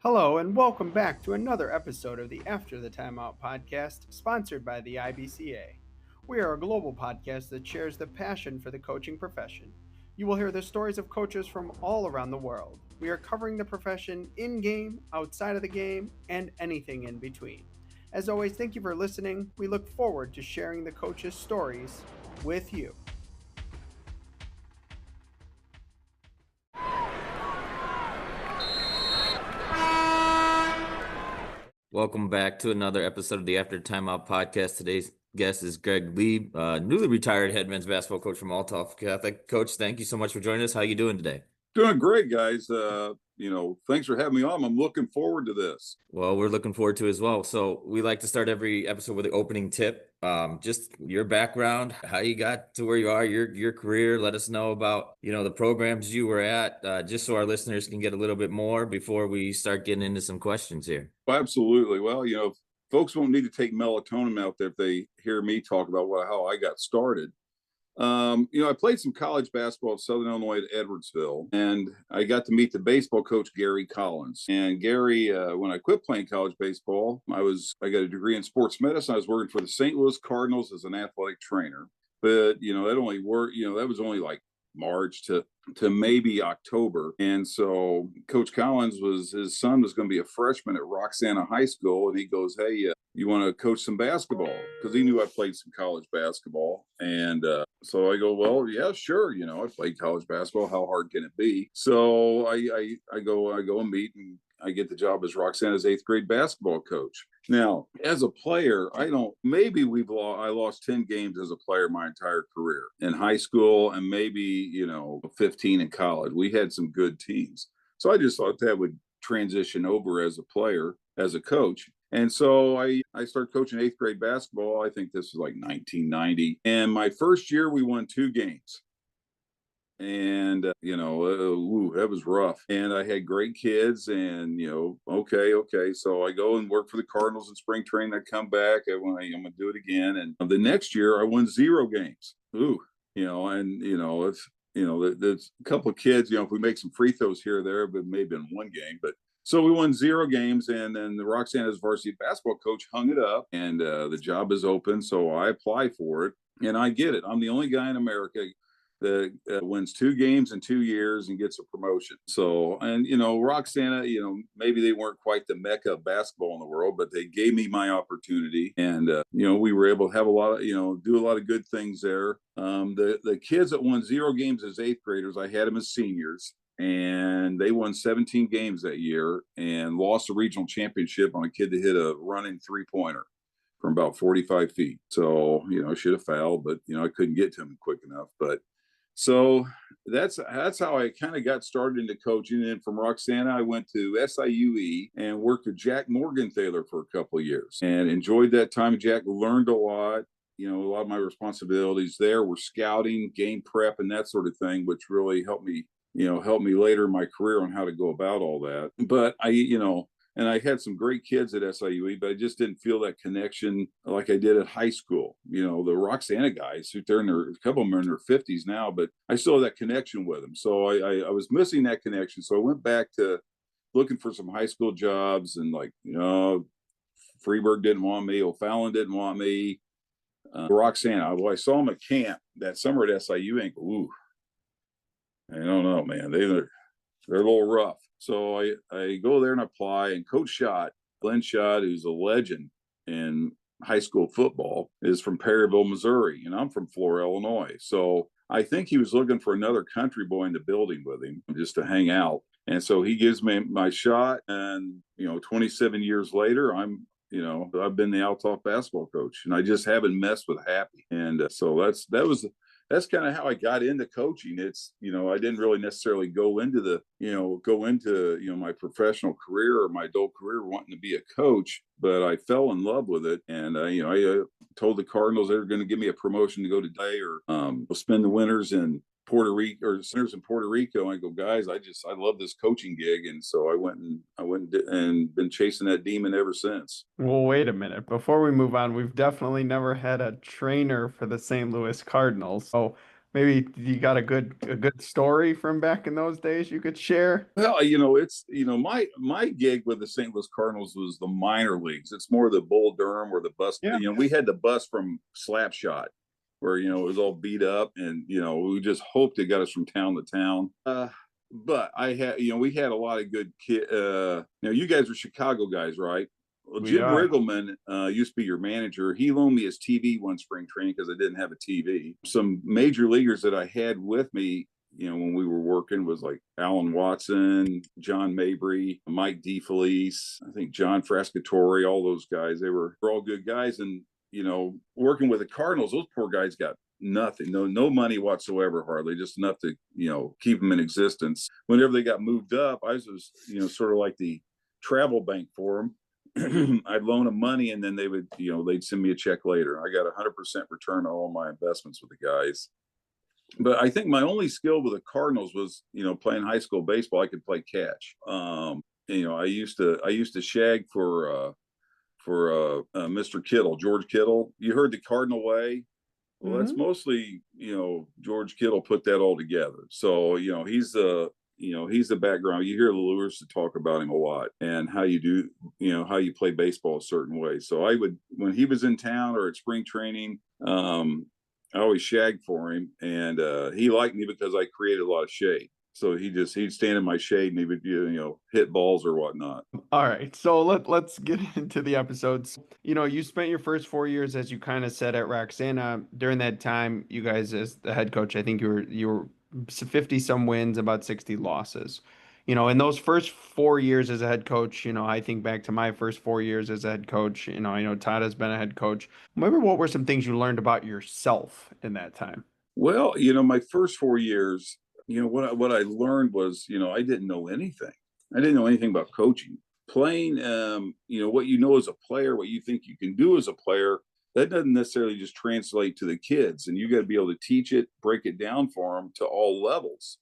Hello, and welcome back to another episode of the After the Timeout podcast, sponsored by the IBCA. We are a global podcast that shares the passion for the coaching profession. You will hear the stories of coaches from all around the world. We are covering the profession in game, outside of the game, and anything in between. As always, thank you for listening. We look forward to sharing the coaches' stories with you. Welcome back to another episode of the After Timeout podcast. Today's guest is Greg Leib, newly retired head men's basketball coach from Althoff Catholic. Coach, thank you so much for joining us. How are you doing today? Doing great, guys. Thanks for having me on. I'm looking forward to this. Well, we're looking forward to it as well. So we like to start every episode with an opening tip. Just your background, how you got to where you are, your career. Let us know about, the programs you were at, just so our listeners can get a little bit more before we start getting into some questions here. Well, absolutely. Well, folks won't need to take melatonin out there if they hear me talk about how I got started. I played some college basketball at Southern Illinois at Edwardsville, and I got to meet the baseball coach, Gary Collins. And Gary, when I quit playing college baseball, I got a degree in sports medicine. I was working for the St. Louis Cardinals as an athletic trainer. But, that was only like March to maybe October. And so Coach Collins his son was going to be a freshman at Roxana High School. And he goes, "Hey, you want to coach some basketball?" Because he knew I played some college basketball. And so I go, "Well, yeah, sure. I played college basketball. How hard can it be?" So I go and meet, and I get the job as Roxana's 8th grade basketball coach. Now, as a player, I lost 10 games as a player my entire career in high school, and maybe, 15 in college. We had some good teams. So I just thought that would transition over as a player, as a coach. And so I started coaching 8th grade basketball. I think this was like 1990. And my first year, we won 2 games. And, that was rough. And I had great kids, and, okay. So I go and work for the Cardinals in spring training. I come back. I'm going to do it again. And the next year I won 0 games. There's a couple of kids, if we make some free throws here or there, it may have been 1 game, but so we won 0 games, and then the Roxana's varsity basketball coach hung it up, and the job is open. So I apply for it, and I get it. I'm the only guy in America that wins 2 games in 2 years and gets a promotion. So, and, Roxana, maybe they weren't quite the mecca of basketball in the world, but they gave me my opportunity. And, we were able to have a lot of, do a lot of good things there. The kids that won 0 games as 8th graders, I had them as seniors, and they won 17 games that year and lost a regional championship on a kid that hit a running 3-pointer from about 45 feet. So, should have fouled, but, I couldn't get to him quick enough. But so that's how I kind of got started into coaching. And from Roxana, I went to SIUE and worked with Jack Morgenthaler for a couple of years and enjoyed that time. Jack learned a lot. A lot of my responsibilities there were scouting, game prep, and that sort of thing, which really helped me later in my career on how to go about all that. But and I had some great kids at SIUE, but I just didn't feel that connection like I did at high school. The Roxana guys, a couple of them are in their 50s now, but I still have that connection with them. So I was missing that connection. So I went back to looking for some high school jobs, and Freeburg didn't want me. O'Fallon didn't want me. Roxana, well, I saw them at camp that summer at SIU, and ooh, I don't know, man. They're a little rough. So I go there and apply, and Coach Glenn Schott, who's a legend in high school football, is from Perryville, Missouri, and I'm from Flora, Illinois. So I think he was looking for another country boy in the building with him just to hang out. And so he gives me my shot, and 27 years later, I've been the Althoff basketball coach, and I just haven't messed with Happy. And so that's kind of how I got into coaching. It's, I didn't really necessarily go into my professional career or my adult career wanting to be a coach, but I fell in love with it. And, I told the Cardinals they were going to give me a promotion to go to day or spend the winters in Puerto Rico or centers in Puerto Rico. I go, guys, I love this coaching gig. And so I went and been chasing that demon ever since. Well, wait a minute. Before we move on, we've definitely never had a trainer for the St. Louis Cardinals. So Maybe you got a good story from back in those days you could share? Well, it's my gig with the St. Louis Cardinals was the minor leagues. It's more the Bull Durham or the bus. Yeah. We had the bus from Slapshot, where it was all beat up, and we just hoped it got us from town to town. But I had we had a lot of good kids. You guys are Chicago guys, right? Well, We Jim are. Riggleman used to be your manager. He loaned me his TV one spring training because I didn't have a TV. Some major leaguers that I had with me, when we were working, was like Alan Watson, John Mabry, Mike DeFelice, I think John Frascatore, all those guys. They were all good guys. And, working with the Cardinals, those poor guys got nothing, no money whatsoever, hardly, just enough to, keep them in existence. Whenever they got moved up, I was, sort of like the travel bank for them. I'd loan them money, and then they would, they'd send me a check later. I got 100% return on all my investments with the guys. But I think my only skill with the Cardinals was, playing high school baseball. I could play catch. I used to shag for Mr. Kittle, George Kittle. You heard the Cardinal way. Well, that's mostly, George Kittle put that all together. So, he's the background. You hear the Lewis to talk about him a lot, and how you do, how you play baseball a certain way. So I would, when he was in town or at spring training, I always shagged for him, and he liked me because I created a lot of shade. So he'd stand in my shade, and he would, hit balls or whatnot. All right, so let's get into the episodes. You spent your first 4 years, as you kind of said, at Roxana. During that time, you guys, as the head coach, I think you were 50 some wins, about 60 losses. In those first 4 years as a head coach, I think back to my first 4 years as a head coach. I know Todd has been a head coach. Remember, what were some things you learned about yourself in that time? Well, my first 4 years, what I learned was, I didn't know anything. I didn't know anything about coaching. Playing, what you know as a player, what you think you can do as a player, that doesn't necessarily just translate to the kids. And you got to be able to teach it, break it down for them to all levels.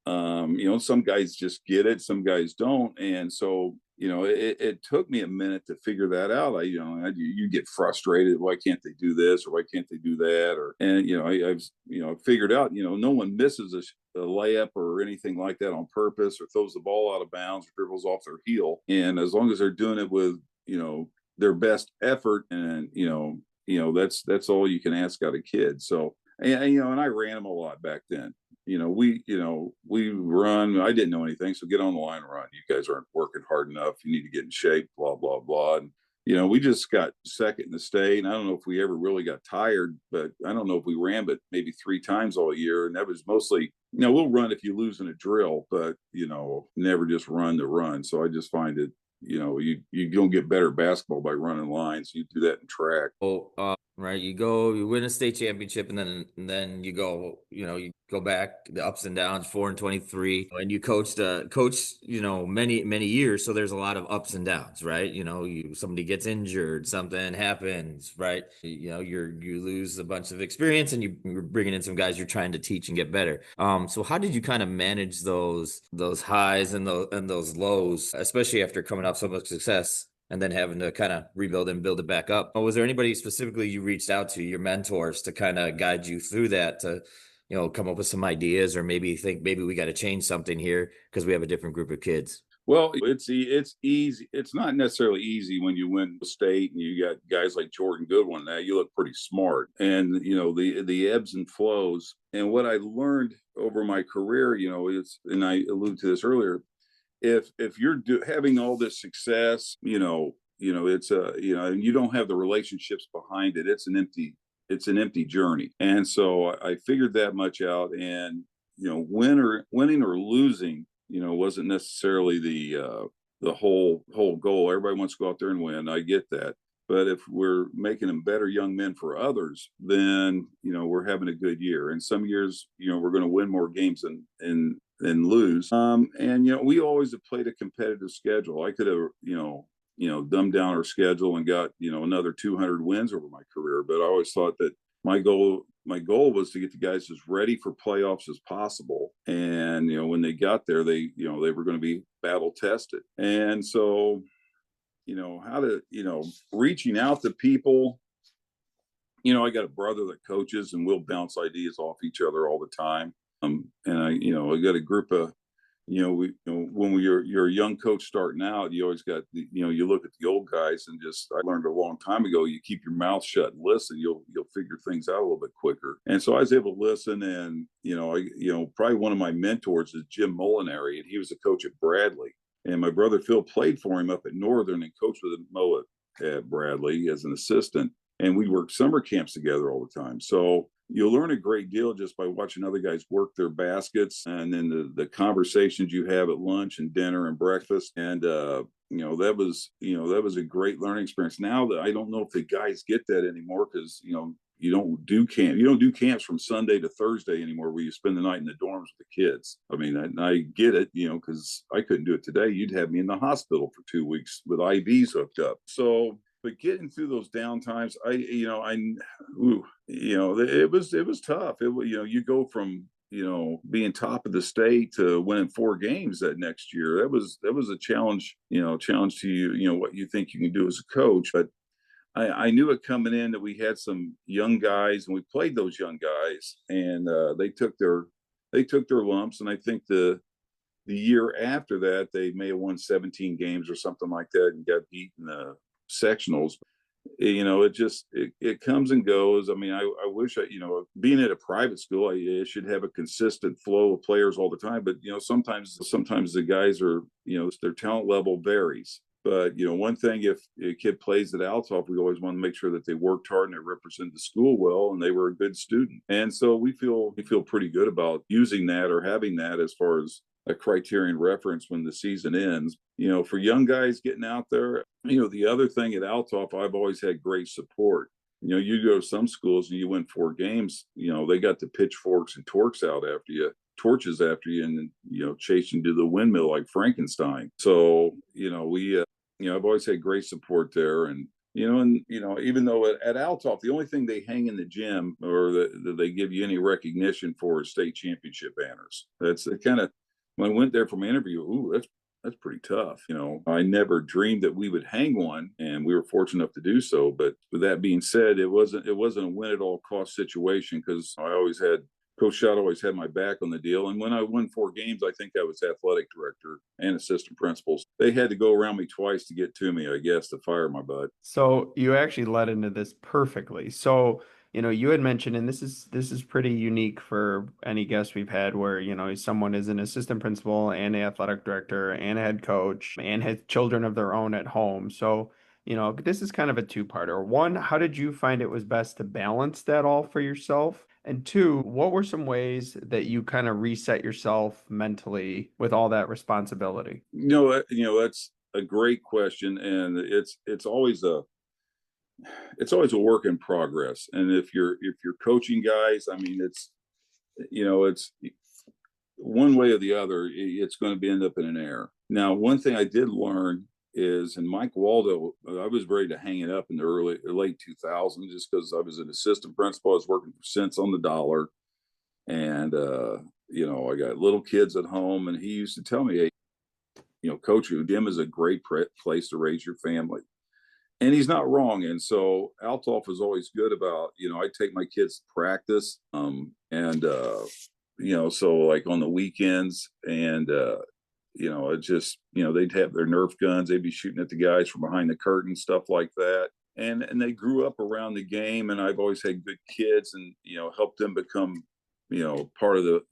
Some guys just get it, some guys don't. And so, it took me a minute to figure that out. You get frustrated. Why can't they do this? Or why can't they do that? I've figured out, no one misses a layup or anything like that on purpose, or throws the ball out of bounds, or dribbles off their heel. And as long as they're doing it with, their best effort, and, that's all you can ask out of kids. So, and I ran them a lot back then. We run. I didn't know anything, so get on the line and run. You guys aren't working hard enough. You need to get in shape. Blah blah blah. And we just got second in the state. And I don't know if we ever really got tired, but I don't know if we ran, but maybe 3 times all year. And that was mostly, we'll run if you lose in a drill, but never just run to run. So I just find it, you don't get better at basketball by running lines. You do that in track. Right. You win a state championship, and then you go back, the ups and downs, 4-23, and you coached, many years. So there's a lot of ups and downs, right? Somebody gets injured, something happens, right? You lose a bunch of experience, and you're bringing in some guys you're trying to teach and get better. So how did you kind of manage those highs and those lows, especially after coming off so much success, and then having to kind of rebuild and build it back up? Or was there anybody specifically you reached out to, your mentors, to kind of guide you through that, to, come up with some ideas, or maybe think maybe we got to change something here because we have a different group of kids? Well, it's easy. It's not necessarily easy when you win the state and you got guys like Jordan Goodwin. Now you look pretty smart, and the ebbs and flows. And what I learned over my career, and I alluded to this earlier, if you're having all this success, it's and you don't have the relationships behind it, it's an empty journey. And so I figured that much out. And winning or losing, wasn't necessarily the whole goal. Everybody wants to go out there and win. I get that. But if we're making them better young men for others, then we're having a good year. And some years, we're going to win more games than lose. And we always have played a competitive schedule. I could have dumbed down our schedule and got another 200 wins over my career. But I always thought that my goal was to get the guys as ready for playoffs as possible. And when they got there, they were going to be battle tested. And so reaching out to people, I got a brother that coaches, and we'll bounce ideas off each other all the time. And I got a group of, when you're a young coach starting out, you always got, you look at the old guys, and just, I learned a long time ago, you keep your mouth shut and listen, you'll figure things out a little bit quicker. And so I was able to listen, and, probably one of my mentors is Jim Molinary, and he was a coach at Bradley. And my brother Phil played for him up at Northern and coached with Mo at Bradley as an assistant. And we worked summer camps together all the time. So you'll learn a great deal just by watching other guys work their baskets, and then the conversations you have at lunch and dinner and breakfast. And, that was a great learning experience. Now that I don't know if the guys get that anymore, because, you don't do camps from Sunday to Thursday anymore, where you spend the night in the dorms with the kids. I mean, I get it, because I couldn't do it today. You'd have me in the hospital for 2 weeks with IVs hooked up. So, but getting through those down times, it was tough. You go from, being top of the state to winning 4 games that next year. That was a challenge to you, what you think you can do as a coach. But I knew it coming in that we had some young guys, and we played those young guys, and they took their lumps. And I think the year after that, they may have won 17 games or something like that, and got beat in the sectionals. It comes and goes. I mean, I wish being at a private school, I should have a consistent flow of players all the time. But sometimes the guys are, their talent level varies. But one thing, if a kid plays at Althoff, we always want to make sure that they worked hard and they represent the school well, and they were a good student. And so we feel pretty good about using that, or having that as far as a criterion reference when the season ends. For young guys getting out there, the other thing at Althoff, I've always had great support. You go to some schools and you win 4 games, they got the pitchforks and torches after you, and chase you to the windmill like Frankenstein. So I've always had great support there. And even though at Althoff, the only thing they hang in the gym, or that they give you any recognition for, is state championship banners. That's kind of, when I went there for my interview, that's pretty tough. I never dreamed that we would hang one, and we were fortunate enough to do so. But with that being said, it wasn't a win at all cost situation, because Coach Schott always had my back on the deal. And when I won 4 games, I think I was athletic director and assistant principals. They had to go around me twice to get to me, I guess, to fire my butt. So you actually led into this perfectly. So, you had mentioned, and this is pretty unique for any guest we've had, where, someone is an assistant principal and an athletic director and a head coach and has children of their own at home. So, this is kind of a two-parter. One, how did you find it was best to balance that all for yourself? And 2, what were some ways that you kind of reset yourself mentally with all that responsibility? That's a great question, and it's always a work in progress. And if you're coaching guys, I mean, it's one way or the other, it's going to end up in an error. Now, one thing I did learn is, and Mike Waldo, I was ready to hang it up in the late 2000s, just because I was an assistant principal. I was working for cents on the dollar, and I got little kids at home, and he used to tell me, "Hey, Coach, Dim is a great place to raise your family," and he's not wrong. And so Althoff was always good about, I take my kids to practice, so like on the weekends, and it just, they'd have their Nerf guns. They'd be shooting at the guys from behind the curtain, stuff like that. And they grew up around the game, and I've always had good kids, and, helped them become, part of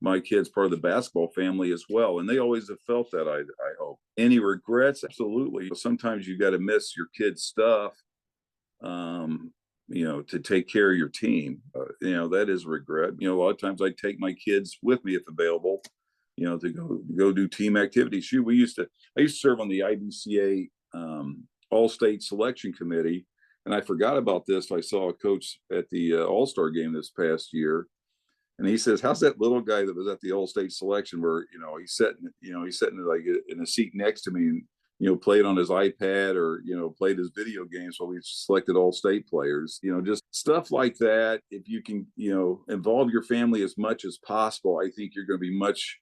my kids, part of the basketball family as well. And they always have felt that, I hope. Any regrets? Absolutely. Sometimes you got to miss your kids' stuff, to take care of your team. That is a regret. A lot of times I take my kids with me if available, to go do team activities. Shoot, I used to serve on the IBCA All-State Selection Committee, and I forgot about this. I saw a coach at the All-Star game this past year, and he says, "How's that little guy that was at the All-State Selection, where he's sitting like in a seat next to me, and played on his iPad, or played his video games while we selected All-State players." Just stuff like that. If you can involve your family as much as possible, I think you're going to be much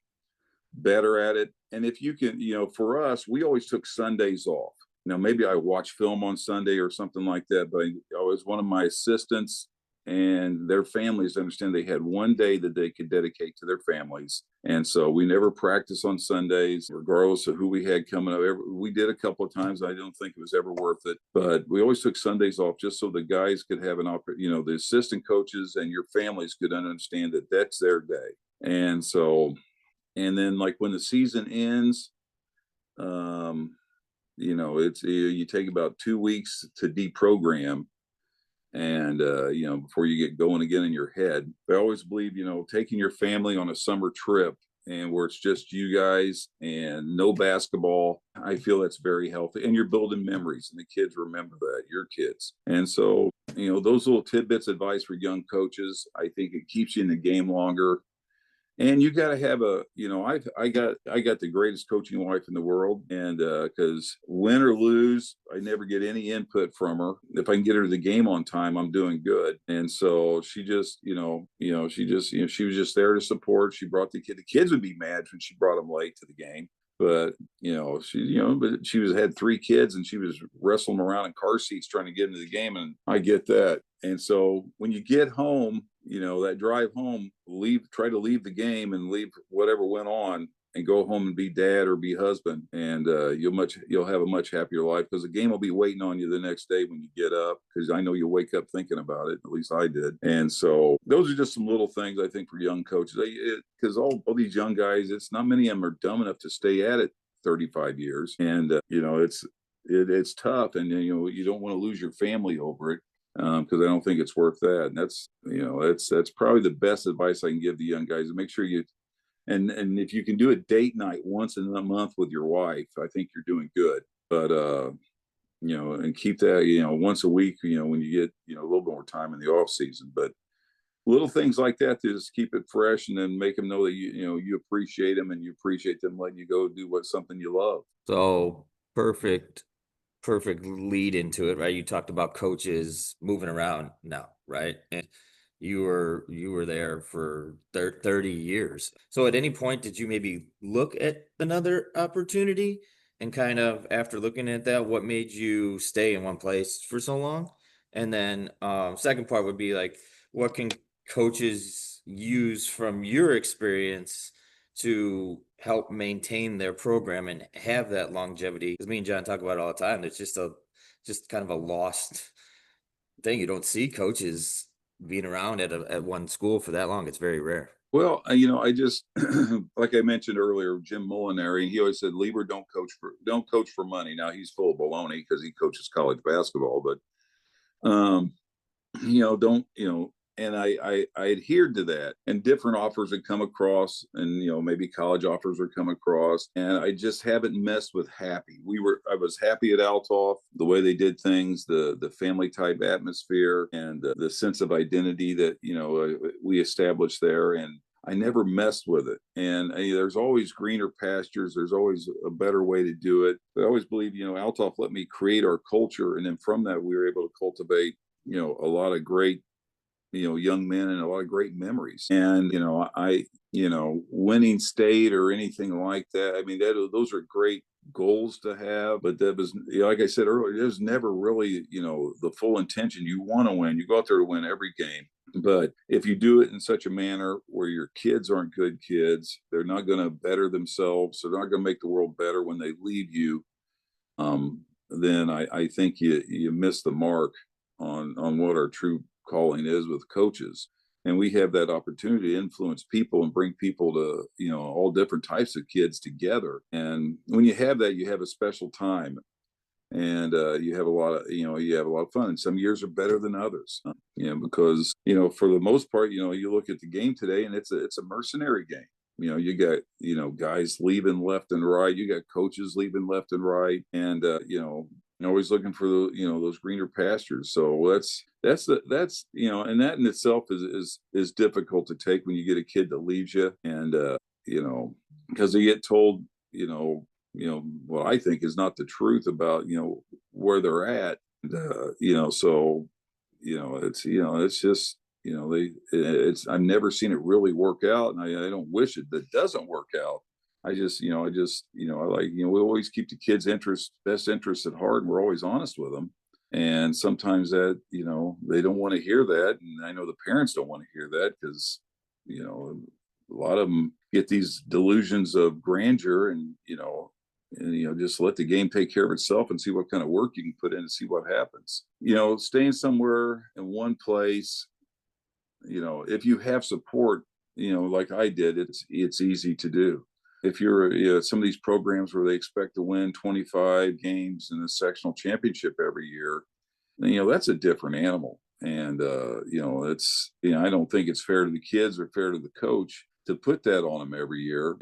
better at it. And if you can, for us, we always took Sundays off. maybe I watch film on Sunday or something like that, but I was one of my assistants and their families understand they had one day that they could dedicate to their families. And so we never practiced on Sundays, regardless of who we had coming up. We did a couple of times. I don't think it was ever worth it, but we always took Sundays off just so the guys could have an opportunity, the assistant coaches and your families could understand that that's their day. And so, and then like when the season ends, it's you take about 2 weeks to deprogram and before you get going again in your head. I always believe taking your family on a summer trip and where it's just you guys and no basketball, I feel that's very healthy, and you're building memories and the kids remember that, your kids. And so those little tidbits advice for young coaches, I think it keeps you in the game longer. And you got to have I got the greatest coaching wife in the world, and because win or lose, I never get any input from her. If I can get her to the game on time, I'm doing good. And so she just, she was just there to support. She brought the kid. The kids would be mad when she brought them late to the game, but but she had 3 kids and she was wrestling around in car seats trying to get into the game, and I get that. And so when you get home, that drive home, try to leave the game and leave whatever went on and go home and be dad or be husband. And you'll have a much happier life because the game will be waiting on you the next day when you get up, because I know you'll wake up thinking about it. At least I did. And so those are just some little things I think for young coaches, because all these young guys, it's not many of them are dumb enough to stay at it 35 years. And, it's tough, and you don't want to lose your family over it. Because I don't think it's worth that. And that's probably the best advice I can give the young guys. Make sure and if you can do a date night once in a month with your wife, I think you're doing good. But and keep that once a week. When you get a little more time in the off season. But little things like that to just keep it fresh, and then make them know that you appreciate them and you appreciate them letting you go do something you love. So perfect lead into it, right? You talked about coaches moving around now, right? And you were there for 30 years. So at any point, did you maybe look at another opportunity? And kind of after looking at that, what made you stay in one place for so long? And then second part would be like, what can coaches use from your experience to help maintain their program and have that longevity? Because me and John talk about it all the time. It's just kind of a lost thing. You don't see coaches being around at one school for that long. It's very rare. Well, I just like I mentioned earlier, Jim Molinari, he always said, "Lieber, don't coach for money." Now he's full of baloney because he coaches college basketball, but don't and I adhered to that, and different offers had come across, and maybe college offers would come across, and I just haven't messed with happy. I was happy at Althoff, the way they did things, the family type atmosphere, and the sense of identity that we established there, and I never messed with it. And there's always greener pastures. There's always a better way to do it. But I always believe Althoff let me create our culture, and then from that we were able to cultivate a lot of great young men and a lot of great memories. And winning state or anything like that, I mean, those are great goals to have, but that was, like I said earlier, there's never really the full intention. You want to win, you go out there to win every game, but if you do it in such a manner where your kids aren't good kids, they're not going to better themselves, they're not going to make the world better when they leave you, then I think you miss the mark on what our true calling is with coaches. And we have that opportunity to influence people and bring people to all different types of kids together. And when you have that, you have a special time, and you have a lot of fun. And some years are better than others, because for the most part, you look at the game today, and it's a mercenary game. You got guys leaving left and right, you got coaches leaving left and right, and always looking for those greener pastures. So that's and that in itself is difficult to take when you get a kid that leaves you, and because they get told what I think is not the truth about where they're at. And, so it's just I've never seen it really work out, and I don't wish it that doesn't work out. I like, we always keep the kids' best interest at heart, and we're always honest with them. And sometimes that, they don't want to hear that. And I know the parents don't want to hear that because, a lot of them get these delusions of grandeur and just let the game take care of itself and see what kind of work you can put in and see what happens. Staying somewhere in one place, if you have support, like I did, it's easy to do. If you're some of these programs where they expect to win 25 games in the sectional championship every year, then, that's a different animal. And I don't think it's fair to the kids or fair to the coach to put that on them every year.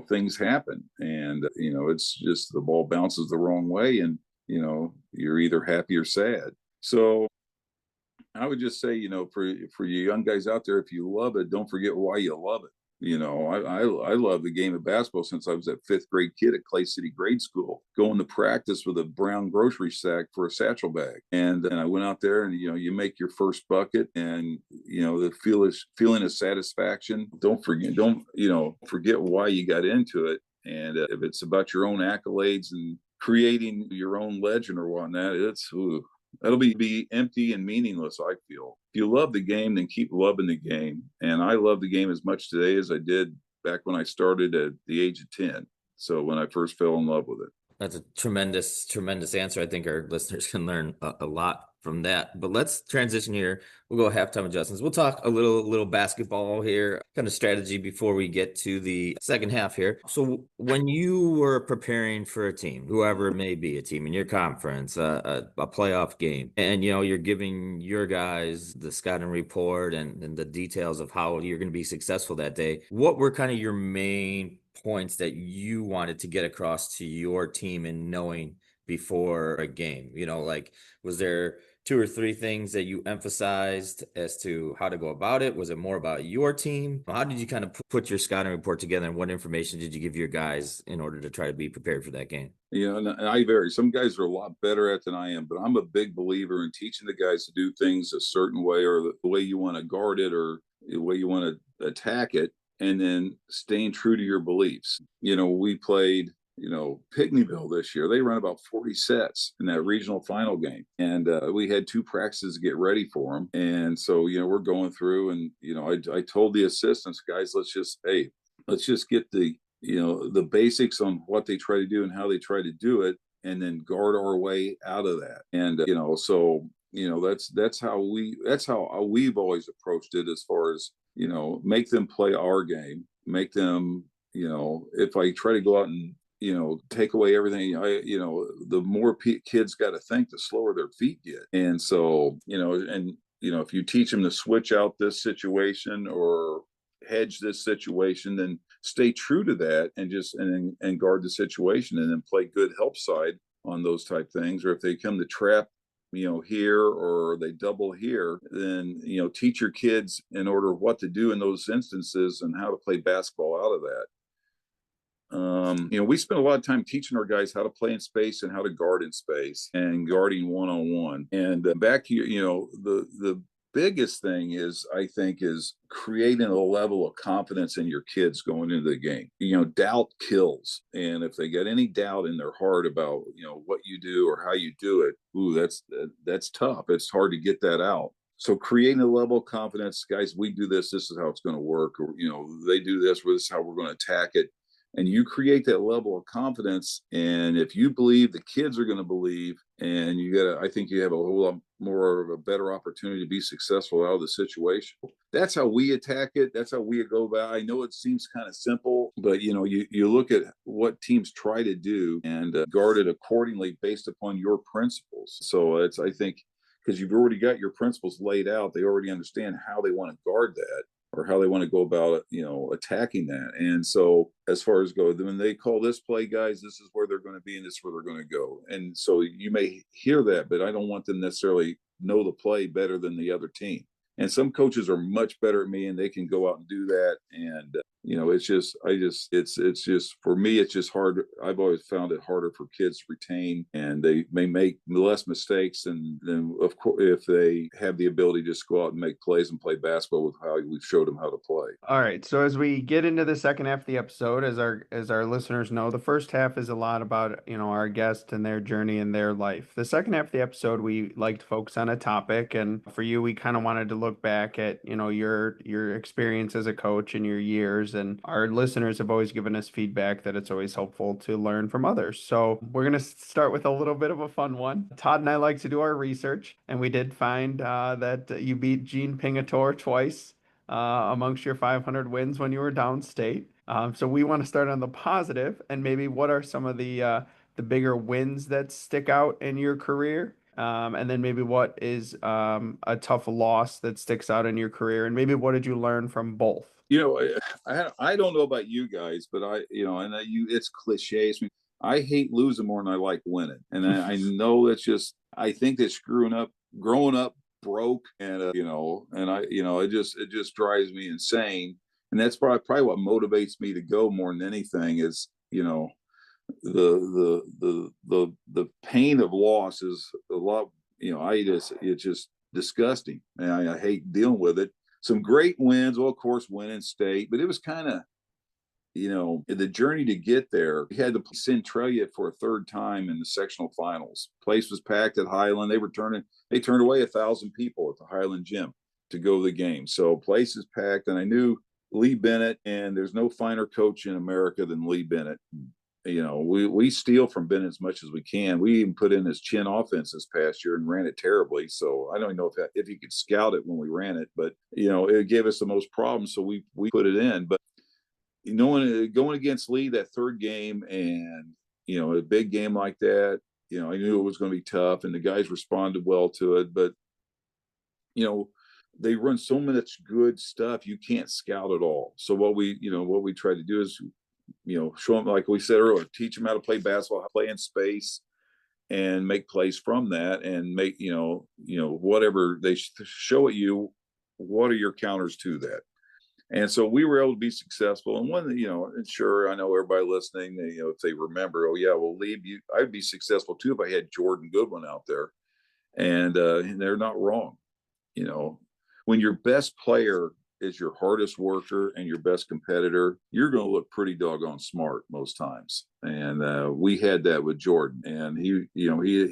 Things happen, and it's just the ball bounces the wrong way, and you're either happy or sad. So I would just say, for you young guys out there, if you love it, don't forget why you love it. I love the game of basketball since I was that fifth grade kid at Clay City Grade School, going to practice with a brown grocery sack for a satchel bag. And then I went out there and, you make your first bucket and, the feeling of satisfaction. Don't forget why you got into it. And if it's about your own accolades and creating your own legend or whatnot, that'll be empty and meaningless, I feel. If you love the game, then keep loving the game. And I love the game as much today as I did back when I started at the age of 10. So when I first fell in love with it. That's a tremendous, tremendous answer. I think our listeners can learn a lot from that. But let's transition here. We'll go halftime adjustments. We'll talk a little basketball here, kind of strategy before we get to the second half here. So when you were preparing for a team, whoever it may be, a team in your conference, a playoff game, and you're giving your guys the scouting report and the details of how you're going to be successful that day, what were kind of your main points that you wanted to get across to your team in knowing before a game? Was there 2 or 3 things that you emphasized as to how to go about it? Was it more about your team? How did you kind of put your scouting report together, and what information did you give your guys in order to try to be prepared for that game? And I vary. Some guys are a lot better at than I am, but I'm a big believer in teaching the guys to do things a certain way, or the way you want to guard it, or the way you want to attack it, and then staying true to your beliefs. We played Pygmyville this year. They run about 40 sets in that regional final game. And we had 2 practices to get ready for them. And so, we're going through and, I told the assistants, guys, let's just get the basics on what they try to do and how they try to do it, and then guard our way out of that. And, that's how we've always approached it, as far as, make them play our game, make them, if I try to go out and, take away everything, the more kids got to think, the slower their feet get. And so, if you teach them to switch out this situation or hedge this situation, then stay true to that and guard the situation, and then play good help side on those type things. Or if they come to trap, here, or they double here, then, teach your kids in order what to do in those instances and how to play basketball out of that. We spend a lot of time teaching our guys how to play in space and how to guard in space and guarding one-on-one. And back to the biggest thing is, I think, is creating a level of confidence in your kids going into the game. Doubt kills. And if they get any doubt in their heart about, what you do or how you do it, that's tough. It's hard to get that out. So creating a level of confidence, guys, we do this is how it's going to work. Or, they do this is how we're going to attack it. And you create that level of confidence. And if you believe, the kids are going to believe, and I think you have a whole lot more of a better opportunity to be successful out of the situation. That's how we attack it. That's how we go about it. I know it seems kind of simple, but you look at what teams try to do and guard it accordingly based upon your principles. So I think, because you've already got your principles laid out, they already understand how they want to guard that, or how they want to go about it, attacking that. And so as far as when they call this play, guys, this is where they're going to be and this is where they're going to go. And so you may hear that, but I don't want them necessarily know the play better than the other team. And some coaches are much better at me, and they can go out and do that. And it's just, it's just, for me, it's just hard. I've always found it harder for kids to retain, and they may make less mistakes than of course, if they have the ability to just go out and make plays and play basketball with how we've showed them how to play. All right. So as we get into the second half of the episode, as our listeners know, the first half is a lot about, our guest and their journey and their life. The second half of the episode, we like to focus on a topic, and for you, we kind of wanted to look back at, your experience as a coach and your years. And our listeners have always given us feedback that it's always helpful to learn from others. So we're gonna start with a little bit of a fun one. Todd and I like to do our research, and we did find that you beat Gene Pingatore twice amongst your 500 wins when you were downstate. So we want to start on the positive, and maybe what are some of the bigger wins that stick out in your career, and then maybe what is a tough loss that sticks out in your career, and maybe what did you learn from both? I don't know about you guys, but it's cliches. I mean, I hate losing more than I like winning, and I know that's just, I think that growing up broke, and it just drives me insane, and that's probably what motivates me to go more than anything is, the pain of loss is a lot. It's just disgusting, and I hate dealing with it. Some great wins, well, of course, winning state, but it was kind of, the journey to get there. We had to play Centralia for a third time in the sectional finals. Place was packed at Highland. They turned away 1,000 people at the Highland gym to go to the game. So place is packed, and I knew Lee Bennett, and there's no finer coach in America than Lee Bennett. We steal from Bennett as much as we can. We even put in his chin offense this past year and ran it terribly. So I don't even know if he could scout it when we ran it, but it gave us the most problems. So we put it in, but going against Lee that third game, and a big game like that, I knew it was going to be tough, and the guys responded well to it. But they run so much good stuff, you can't scout it all. So what we try to do is, show them, like we said earlier, teach them how to play basketball, how to play in space, and make plays from that, and make whatever they show at you, what are your counters to that? And so we were able to be successful. And one, and sure, I know everybody listening, if they remember, oh yeah, well, Leib, I'd be successful too if I had Jordan Goodwin out there. And they're not wrong. When your best player is your hardest worker and your best competitor, you're going to look pretty doggone smart most times. And we had that with Jordan, and he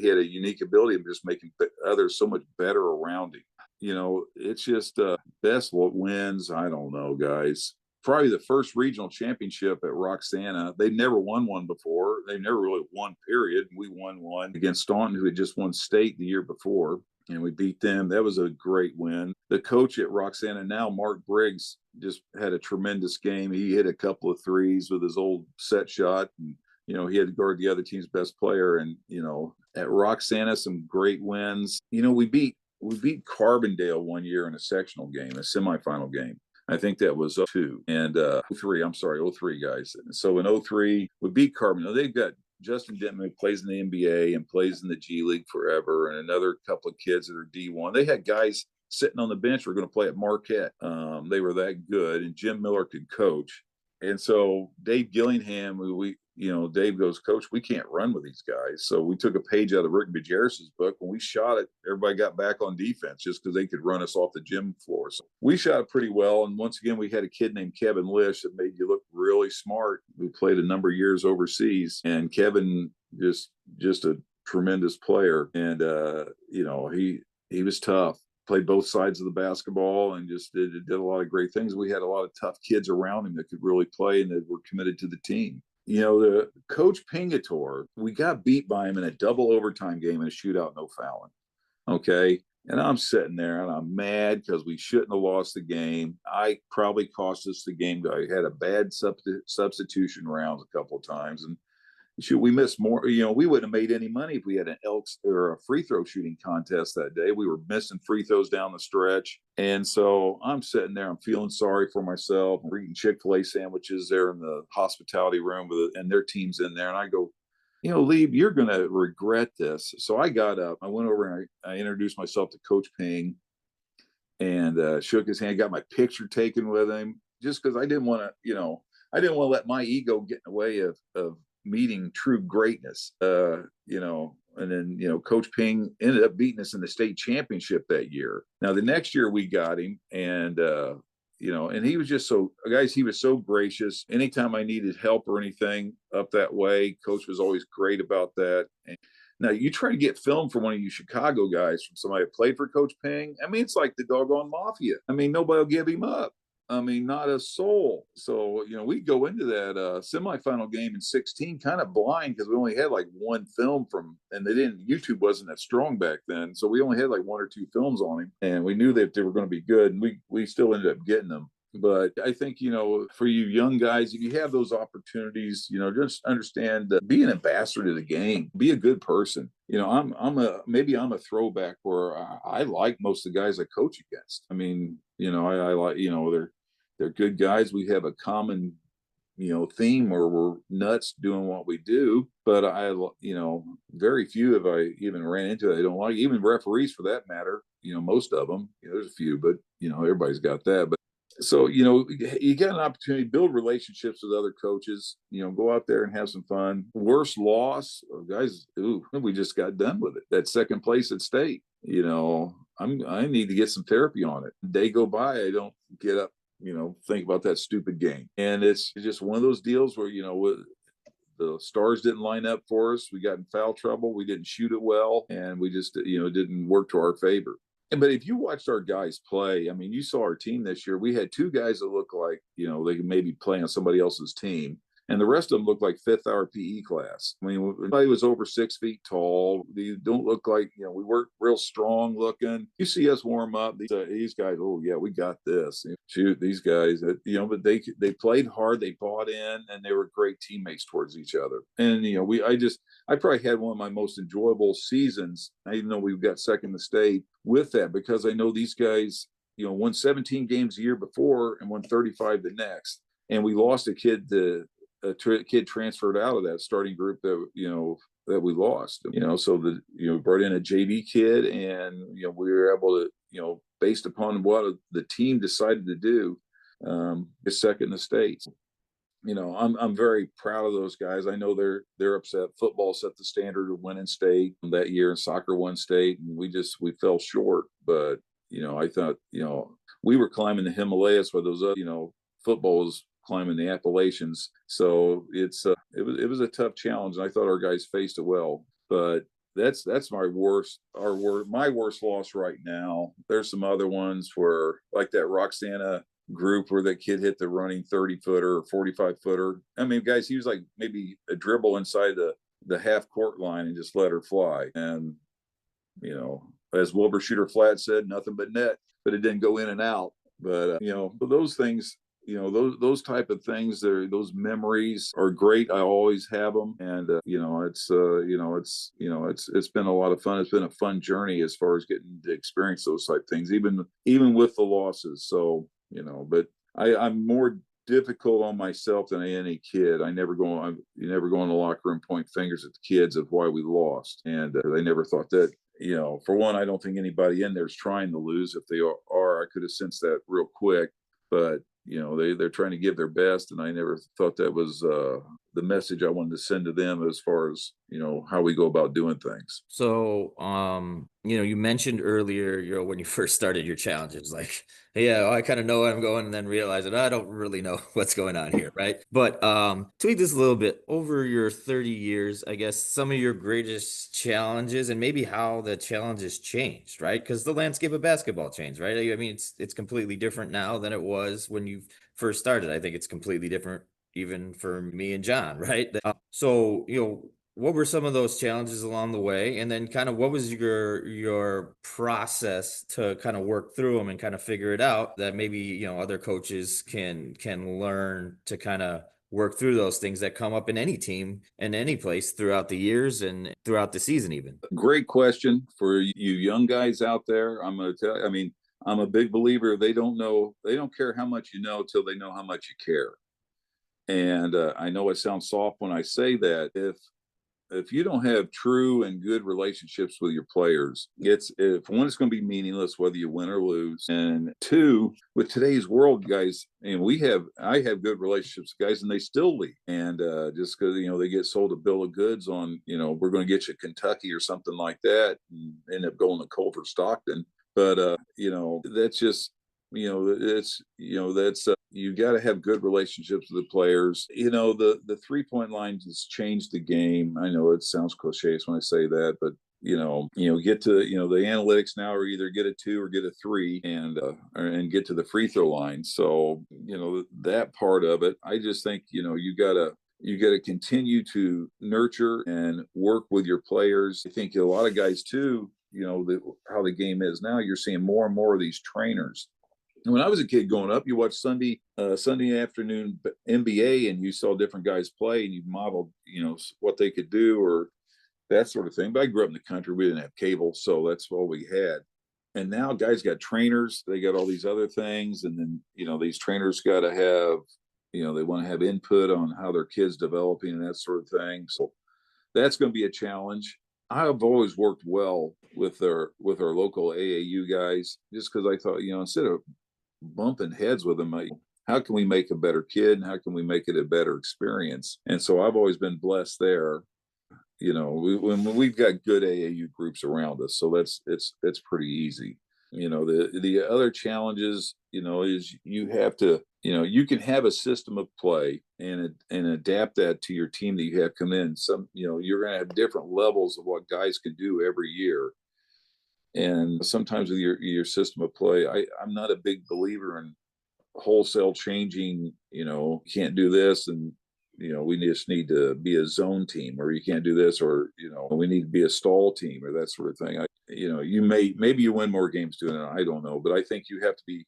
had a unique ability of just making others so much better around him. It's just best what wins. I don't know, guys. Probably the first regional championship at Roxana. They'd never won one before. They never really won, period. We won one against Staunton, who had just won state the year before, and we beat them. That was a great win. The coach at Roxana now, Mark Briggs, just had a tremendous game. He hit a couple of threes with his old set shot, and he had to guard the other team's best player. And at Roxana, some great wins. We beat Carbondale one year in a sectional game, a semifinal game. I think that was 02 and 03. I'm sorry, 03, guys. So in 03, we beat Carbondale. They've got Justin Denton, who plays in the NBA and plays in the G League forever, and another couple of kids that are D1. They had guys sitting on the bench who were going to play at Marquette. They were that good, and Jim Miller could coach. And so Dave Gillingham, Dave goes, Coach, we can't run with these guys. So we took a page out of Rick Bajaris's book. When we shot it, everybody got back on defense just because they could run us off the gym floor. So we shot it pretty well. And once again, we had a kid named Kevin Lish that made you look really smart. We played a number of years overseas, and Kevin just a tremendous player. And he was tough. Played both sides of the basketball and just did a lot of great things. We had a lot of tough kids around him that could really play and that were committed to the team. The Coach Pingatore, we got beat by him in a double overtime game in a shootout, no fouling. Okay. And I'm sitting there and I'm mad because we shouldn't have lost the game. I probably cost us the game. I had a bad substitution rounds a couple of times, and we missed more. We wouldn't have made any money if we had an Elks or a free throw shooting contest that day. We were missing free throws down the stretch. And so I'm sitting there, I'm feeling sorry for myself. We're eating Chick-fil-A sandwiches there in the hospitality room and their team's in there. And I go, Leib, you're going to regret this. So I got up, I went over and I introduced myself to Coach Ping and shook his hand, got my picture taken with him. just because I didn't want to, I didn't want to let my ego get in the way of meeting true greatness. And then, Coach Ping ended up beating us in the state championship that year. Now, the next year we got him, and, and he was just he was so gracious. Anytime I needed help or anything up that way, Coach was always great about that. And now you try to get film from one of you Chicago guys, from somebody that played for Coach Ping. I mean, it's like the doggone mafia. I mean, nobody will give him up. I mean, not a soul. So, we go into that semifinal game in 16 kind of blind, because we only had like one film and YouTube wasn't that strong back then. So we only had like one or two films on him, and we knew that they were going to be good, and we still ended up getting them. But I think, for you young guys, if you have those opportunities, just understand, be an ambassador to the game, be a good person. I'm a throwback where I like most of the guys I coach against. I mean, I like, they're good guys. We have a common, theme where we're nuts doing what we do. But very few have I even ran into it I don't like, even referees for that matter. Most of them, there's a few, but everybody's got that. But so, you get an opportunity to build relationships with other coaches, go out there and have some fun. Worst loss, guys, we just got done with it. That second place at state, I need to get some therapy on it. Day go by, I don't get up, think about that stupid game. And it's just one of those deals where, the stars didn't line up for us. We got in foul trouble. We didn't shoot it well. And we just, didn't work to our favor. But if you watched our guys play, I mean, you saw our team this year. We had two guys that looked like, they could maybe play on somebody else's team. And the rest of them looked like fifth-hour PE class. I mean, everybody was over 6 feet tall. They don't look like, we weren't real strong looking. You see us warm up. These guys, oh, yeah, we got this. Shoot, these guys, but they played hard. They bought in, and they were great teammates towards each other. And, I probably had one of my most enjoyable seasons, even though we got second in the state, with that, because I know these guys, won 17 games a year before and won 35 the next. And we lost a kid kid transferred out of that starting group that we lost, so brought in a JV kid, and we were able to based upon what the team decided to do, is second in the state. I'm very proud of those guys. I know they're upset. Football set the standard of winning state that year, and soccer won state, and we fell short. But I thought we were climbing the Himalayas, where those football was climbing the Appalachians. So it was a tough challenge, and I thought our guys faced it well. But that's my worst loss right now. There's some other ones where, like that Roxana group where that kid hit the running 30-footer or 45-footer. I mean, guys, he was like maybe a dribble inside the half court line and just let her fly. And as Wilbur Shooter Flat said, nothing but net, but it didn't go in and out. But but those things, those type of things, those memories are great. I always have them. And it's been a lot of fun. It's been a fun journey as far as getting to experience those type of things, even with the losses. So but I'm more difficult on myself than any kid. You never go in the locker room, point fingers at the kids of why we lost. And they never thought that, for one, I don't think anybody in there is trying to lose. If they are, I could have sensed that real quick. But they're trying to give their best, and I never thought that was the message I wanted to send to them as far as how we go about doing things. So you mentioned earlier, when you first started your challenges, like, yeah, I kind of know where I'm going, and then realize that I don't really know what's going on here, right? But tweak this a little bit. Over your 30 years, I guess some of your greatest challenges, and maybe how the challenges changed, right? Because the landscape of basketball changed, right? I mean, it's completely different now than it was when you first started. I think it's completely different even for me and John, right? So what were some of those challenges along the way? And then kind of what was your process to kind of work through them and kind of figure it out, that maybe, other coaches can learn to kind of work through those things that come up in any team and any place throughout the years and throughout the season even? Great question for you young guys out there. I'm going to tell you, I mean, I'm a big believer. They don't care how much you know till they know how much you care. And I know it sounds soft when I say that. if you don't have true and good relationships with your players, if one, it's going to be meaningless whether you win or lose, and two, with today's world, guys, and I have good relationships with guys, and they still leave, and just because they get sold a bill of goods on, we're going to get you Kentucky or something like that, and end up going to Culver Stockton, but that's just it's that's you got to have good relationships with the players. The 3-point line has changed the game. I know it sounds cliche when I say that, but get to the analytics now are either get a 2 or get a 3 and get to the free throw line. So that part of it, I just think you got to continue to nurture and work with your players. I think a lot of guys too, how the game is now, you're seeing more and more of these trainers. When I was a kid growing up, you watched Sunday afternoon NBA, and you saw different guys play, and you modeled, what they could do or that sort of thing. But I grew up in the country; we didn't have cable, so that's all we had. And now guys got trainers; they got all these other things, and then these trainers got to have, they want to have input on how their kids developing and that sort of thing. So that's going to be a challenge. I've always worked well with our local AAU guys, just because I thought, instead of bumping heads with them, how can we make a better kid and how can we make it a better experience? And so I've always been blessed there. When we've got good AAU groups around us, so it's pretty easy. The other challenges, is you have to, you can have a system of play and adapt that to your team that you have come in. Some, you're going to have different levels of what guys can do every year. And sometimes with your system of play, I'm not a big believer in wholesale changing, can't do this and, we just need to be a zone team, or you can't do this, or, we need to be a stall team or that sort of thing. Maybe you win more games doing it. I don't know, but I think you have to be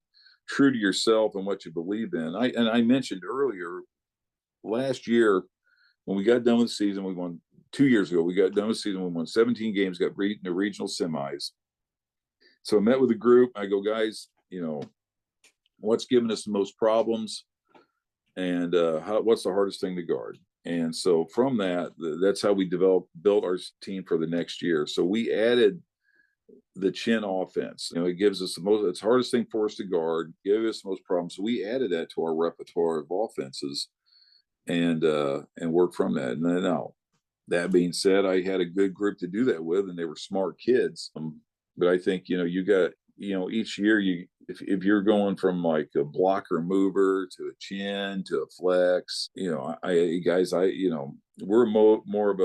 true to yourself and what you believe in. I mentioned earlier, last year when we got done with the season, we won 2 years ago. We got done with the season, we won 17 games, got beat in the regional semis. So I met with the group. I go, guys, what's giving us the most problems, and what's the hardest thing to guard? And so from that's how we built our team for the next year. So we added the chin offense. It gives us it's the hardest thing for us to guard, give us the most problems. So we added that to our repertoire of offenses and work from that. And then now, that being said, I had a good group to do that with, and they were smart kids. But I think, you got, each year if you're going from like a blocker mover to a chin to a flex, we're more of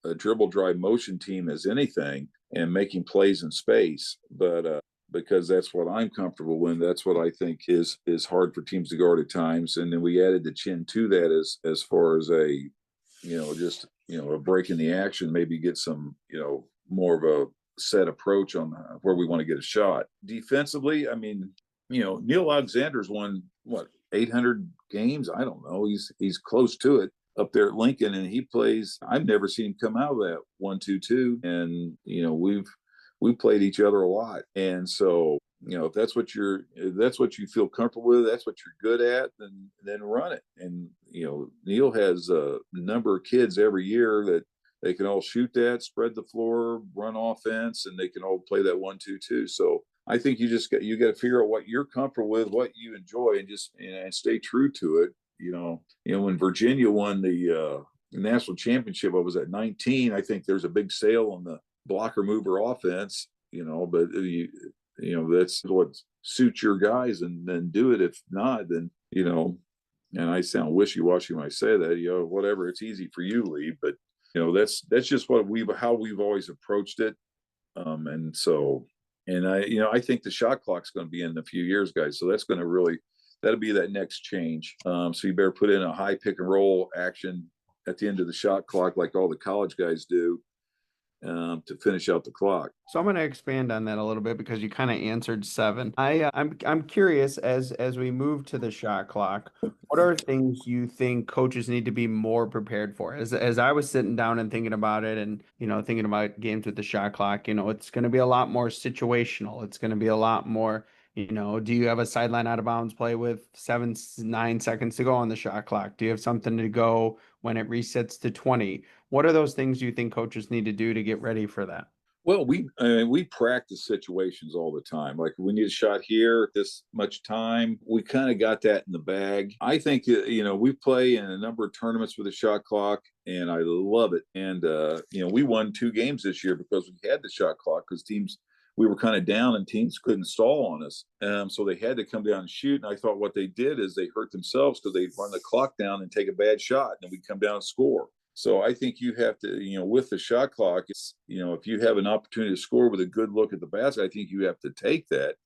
a dribble drive motion team as anything, and making plays in space. But because that's what I'm comfortable with, that's what I think is hard for teams to guard at times. And then we added the chin to that as far as a break in the action, maybe get some, more of a set approach on where we want to get a shot. Defensively, Neil Alexander's won 800 games. I don't know. He's close to it up there at Lincoln, and he plays. I've never seen him come out of that 1-2-2, and we've played each other a lot. And so if that's what you feel comfortable with, that's what you're good at, then run it. And Neil has a number of kids every year that they can all shoot that, spread the floor, run offense, and they can all play that 1-2-2. So I think you got to figure out what you're comfortable with, what you enjoy, and stay true to it. When Virginia won the national championship, I was at 19. I think there's a big sale on the blocker mover offense, but that's what suits your guys, and then do it. If not, then, and I sound wishy-washy when I say that, whatever, it's easy for you, Leib, but that's just how we've always approached it. I think the shot clock's going to be in a few years, guys. So that'll be that next change. So you better put in a high pick and roll action at the end of the shot clock, like all the college guys do, to finish out the clock. So I'm going to expand on that a little bit, because you kind of answered 7. I'm curious, as we move to the shot clock, what are things you think coaches need to be more prepared for? As I was sitting down and thinking about it, and thinking about games with the shot clock, it's going to be a lot more situational. It's going to be a lot more. Do you have a sideline out of bounds play with 9 seconds to go on the shot clock? Do you have something to go when it resets to 20. What are those things you think coaches need to do to get ready for that? Well, we practice situations all the time. Like we need a shot here at this much time. We kind of got that in the bag. I think we play in a number of tournaments with a shot clock, and I love it. And we won 2 games this year because we had the shot clock because teams we were kind of down and teams couldn't stall on us. So they had to come down and shoot. And I thought what they did is they hurt themselves because they'd run the clock down and take a bad shot, and then we'd come down and score. So I think you have to, with the shot clock, it's, if you have an opportunity to score with a good look at the basket, I think you have to take that,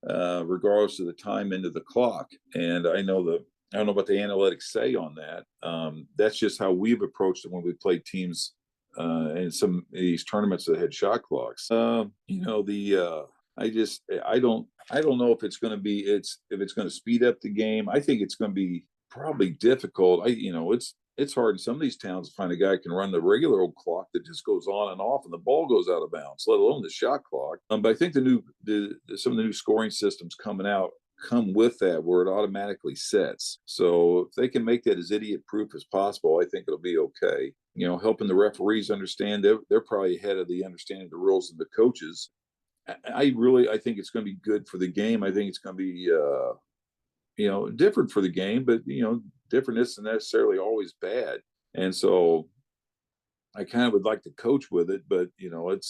regardless of the time into the clock. And I don't know what the analytics say on that. That's just how we've approached it when we played teams in some of these tournaments that had shot clocks. I don't know if it's going to if it's going to speed up the game. I think it's going to be probably difficult. It's hard in some of these towns to find a guy who can run the regular old clock that just goes on and off and the ball goes out of bounds, let alone the shot clock. But I think some of the new scoring systems coming out come with that where it automatically sets. So if they can make that as idiot proof as possible, I think it'll be okay. Helping the referees understand they're probably ahead of the understanding of the rules of the coaches. I think it's going to be good for the game. I think it's going to be different for the game, but different isn't necessarily always bad. And so I kind of would like to coach with it, but I've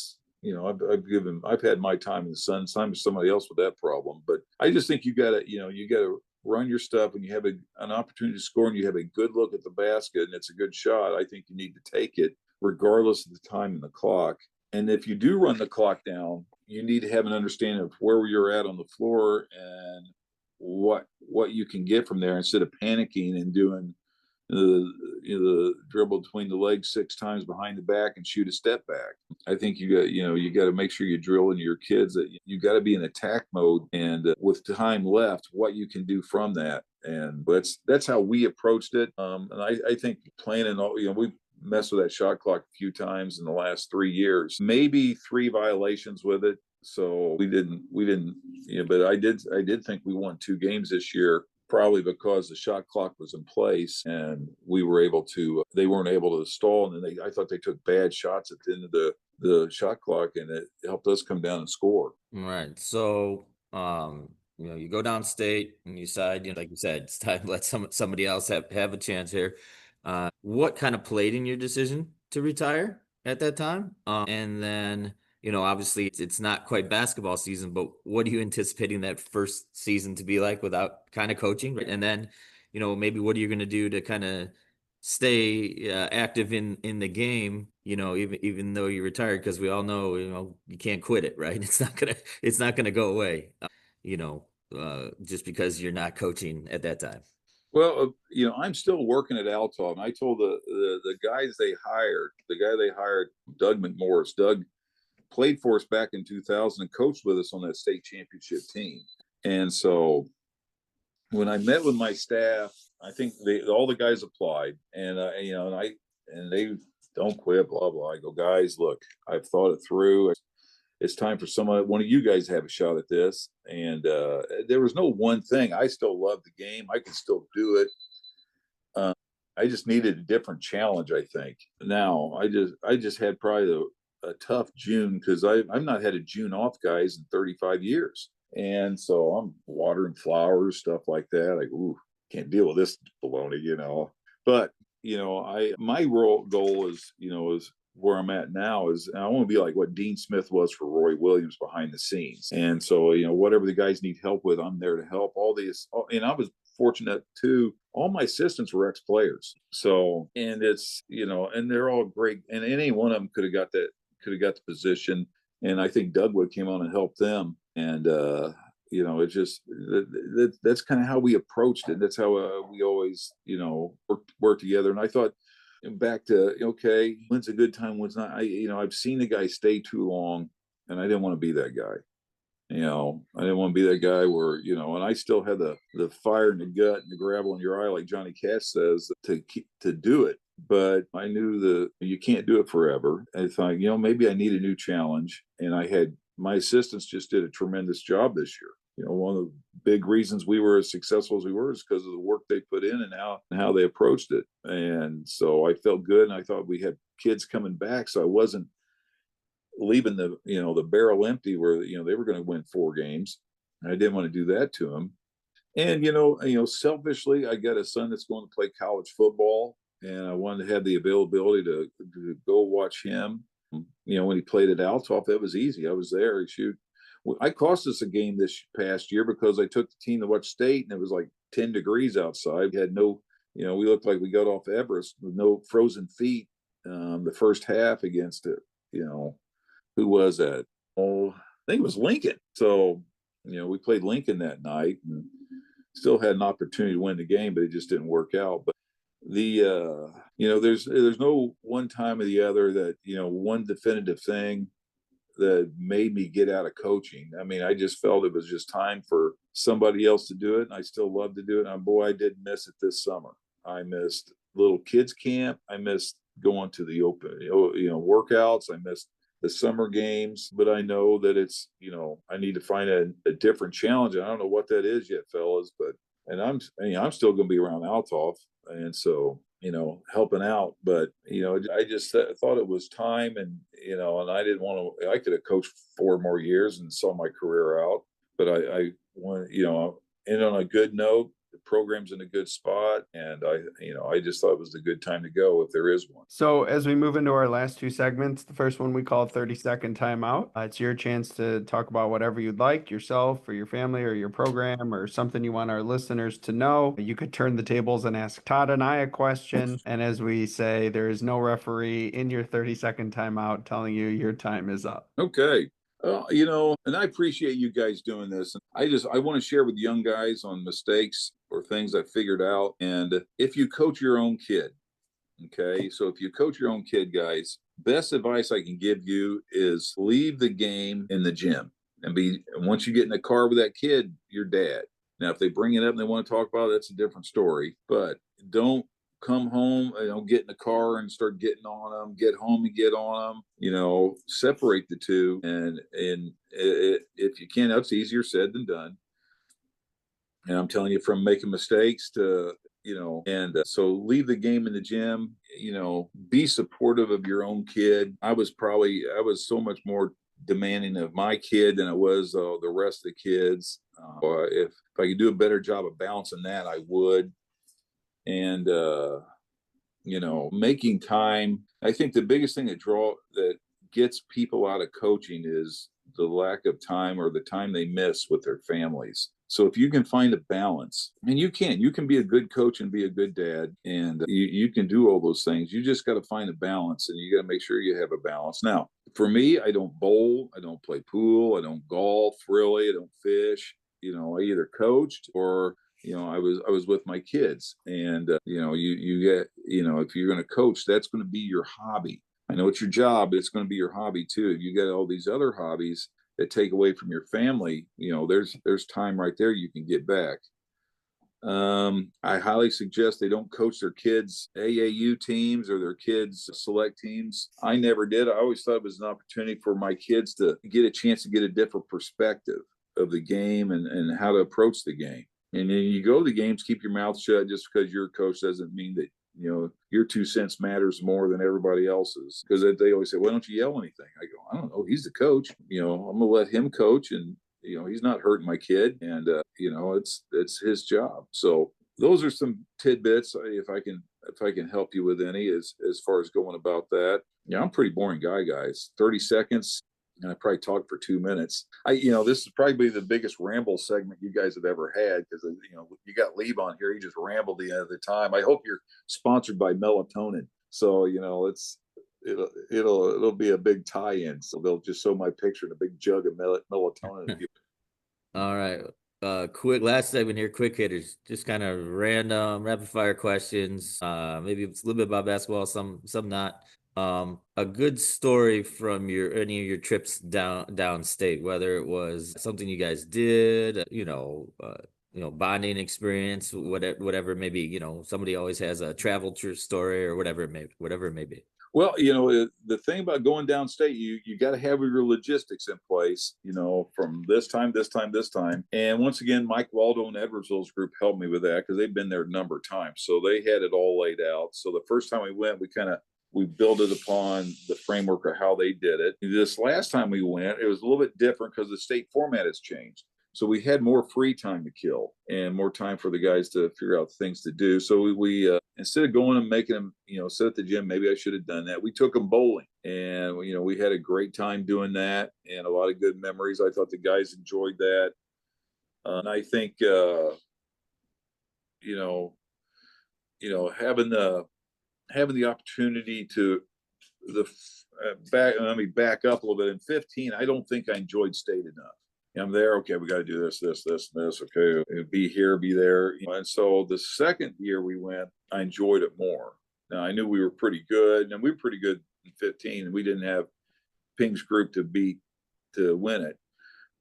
had my time in the sun. Time with somebody else with that problem. But I just think you gotta run your stuff when you have an opportunity to score and you have a good look at the basket and it's a good shot. I think you need to take it regardless of the time in the clock. And if you do run the clock down, you need to have an understanding of where you're at on the floor and what you can get from there instead of panicking and doing the dribble between the legs 6 times behind the back and shoot a step back. I think you got to make sure you drill into your kids that you got to be in attack mode and with time left, what you can do from that. And that's how we approached it. And I think playing in all, we've messed with that shot clock a few times in the last 3 years, maybe 3 violations with it. So we didn't, but I did think we won 2 games this year, probably because the shot clock was in place and they weren't able to stall. And then I thought they took bad shots at the end of the shot clock and it helped us come down and score. Right. So, you go downstate and you decide, like you said, it's time to let somebody else have a chance here. What kind of played in your decision to retire at that time? And then, obviously it's not quite basketball season, but what are you anticipating that first season to be like without kind of coaching? And then, maybe what are you going to do to kind of stay active in the game, even though you're retired, because we all know, you can't quit it, right? It's not gonna go away, just because you're not coaching at that time. Well, I'm still working at Althoff, and I told the guys the guy they hired, Doug McMorris. Doug played for us back in 2000 and coached with us on that state championship team. And so when I met with my staff, I think all the guys applied, and and they don't quit, blah blah. I go, guys, look, I've thought it through. It's time for one of you guys to have a shot at this. And there was no one thing. I still love the game. I can still do it. I just needed a different challenge, I think. Now I just had probably a tough June because I've not had a June off, guys, in 35 years. And so I'm watering flowers, stuff like that. Like, ooh, can't deal with this baloney, But, my goal is where I'm at now is I want to be like what Dean Smith was for Roy Williams behind the scenes. And so, whatever the guys need help with, I'm there to help. And I was fortunate too. All my assistants were ex-players. So, and it's, and they're all great. And any one of them could have got the position. And I think Doug would came on and helped them. And, it's just, that's kind of how we approached it. That's how we always, work together. And I thought, back to, okay, when's a good time, when's not. I've seen the guy stay too long, and I didn't want to be that guy. I didn't want to be that guy where, and I still had the fire in the gut and the gravel in your eye, like Johnny Cash says, to do it. But I knew you can't do it forever. I thought, maybe I need a new challenge. And my assistants just did a tremendous job this year. One of the big reasons we were as successful as we were is because of the work they put in and how they approached it. And so I felt good, and I thought we had kids coming back, so I wasn't leaving the barrel empty where they were going to win 4 games. I didn't want to do that to them. And selfishly, I got a son that's going to play college football, and I wanted to have the availability to go watch him. When he played at Althoff, that was easy. I was there. Shoot, I cost us a game this past year because I took the team to watch State, and it was like 10 degrees outside. We had no, we looked like we got off Everest with no frozen feet the first half against it. Who was that? Oh, I think it was Lincoln. So, we played Lincoln that night and still had an opportunity to win the game, but it just didn't work out. But there's no one time or the other that, one definitive thing that made me get out of coaching. I mean, I just felt it was just time for somebody else to do it. And I still love to do it. And boy, I did miss it this summer. I missed little kids camp. I missed going to the open, workouts. I missed the summer games, but I know that it's, I need to find a different challenge. I don't know what that is yet, fellas, and I'm still going to be around Althoff. And so, helping out, but, I just thought it was time, and, and I didn't want to, I could have coached 4 more years and saw my career out, but I want, end on a good note. The program's in a good spot, and I just thought it was a good time to go if there is one. So as we move into our last 2 segments, the first one we call 30-second timeout. It's your chance to talk about whatever you'd like, yourself or your family or your program or something you want our listeners to know. You could turn the tables and ask Todd and I a question. And as we say, there is no referee in your 30-second timeout telling you your time is up. Okay. And I appreciate you guys doing this. I want to share with young guys on mistakes or things I figured out. And if you coach your own kid, okay, so if you coach your own kid, guys, best advice I can give you is leave the game in the gym and once you get in the car with that kid, your dad. Now, if they bring it up and they want to talk about it, that's a different story, but don't come home, get in the car and start getting on them, get home and get on them, separate the two. And if you can, that's easier said than done. And I'm telling you, from making mistakes to, so leave the game in the gym, be supportive of your own kid. I was so much more demanding of my kid than I was the rest of the kids. If I could do a better job of balancing that, I would. And, making time. I think the biggest thing that gets people out of coaching is the lack of time or the time they miss with their families. So if you can find a balance, and you can be a good coach and be a good dad, and you can do all those things. You just got to find a balance, and you got to make sure you have a balance. Now, for me, I don't bowl, I don't play pool, I don't golf, really, I don't fish. I either coached or I was with my kids, and you get, if you're going to coach, that's going to be your hobby. I know it's your job, but it's going to be your hobby too. You got all these other hobbies that take away from your family. There's time right there you can get back. I highly suggest they don't coach their kids' AAU teams or their kids' select teams. I never did. I always thought it was an opportunity for my kids to get a chance to get a different perspective of the game and how to approach the game. And then you go to the games, keep your mouth shut. Just because you're a coach doesn't mean that, your 2 cents matters more than everybody else's. Because they always say, why don't you yell anything? I go, I don't know. He's the coach. I'm going to let him coach. And, he's not hurting my kid. And, it's his job. So those are some tidbits. If I can help you with any as far as going about that. Yeah, I'm a pretty boring guy, guys. 30 seconds. And I probably talked for 2 minutes. This is probably the biggest ramble segment you guys have ever had, because, you got Leib on here. He just rambled the end of the time. I hope you're sponsored by melatonin. So, it'll be a big tie-in. So they'll just show my picture in a big jug of melatonin. All right. Quick last segment here. Quick hitters, just kind of random rapid fire questions. Maybe it's a little bit about basketball, some not. A good story from any of your trips downstate, whether it was something you guys did, bonding experience, whatever it may be. Somebody always has a travel story or whatever it may be. Well, the thing about going downstate, you got to have your logistics in place, from this time, this time, this time. And once again, Mike Waldo and Edwardsville's group helped me with that because they've been there a number of times. So they had it all laid out. So the first time we went, we built it upon the framework of how they did it. This last time we went, it was a little bit different because the state format has changed. So we had more free time to kill and more time for the guys to figure out things to do. So we instead of going and making them, sit at the gym, maybe I should have done that. We took them bowling, and we had a great time doing that, and a lot of good memories. I thought the guys enjoyed that, and I think having the opportunity to let me back up a little bit. In 15, I don't think I enjoyed state enough. I'm there. Okay, we got to do this, this, this, and this. Okay, be here, be there. And so the second year we went, I enjoyed it more. Now I knew we were pretty good, and we were pretty good in 15, and we didn't have Ping's group to win it.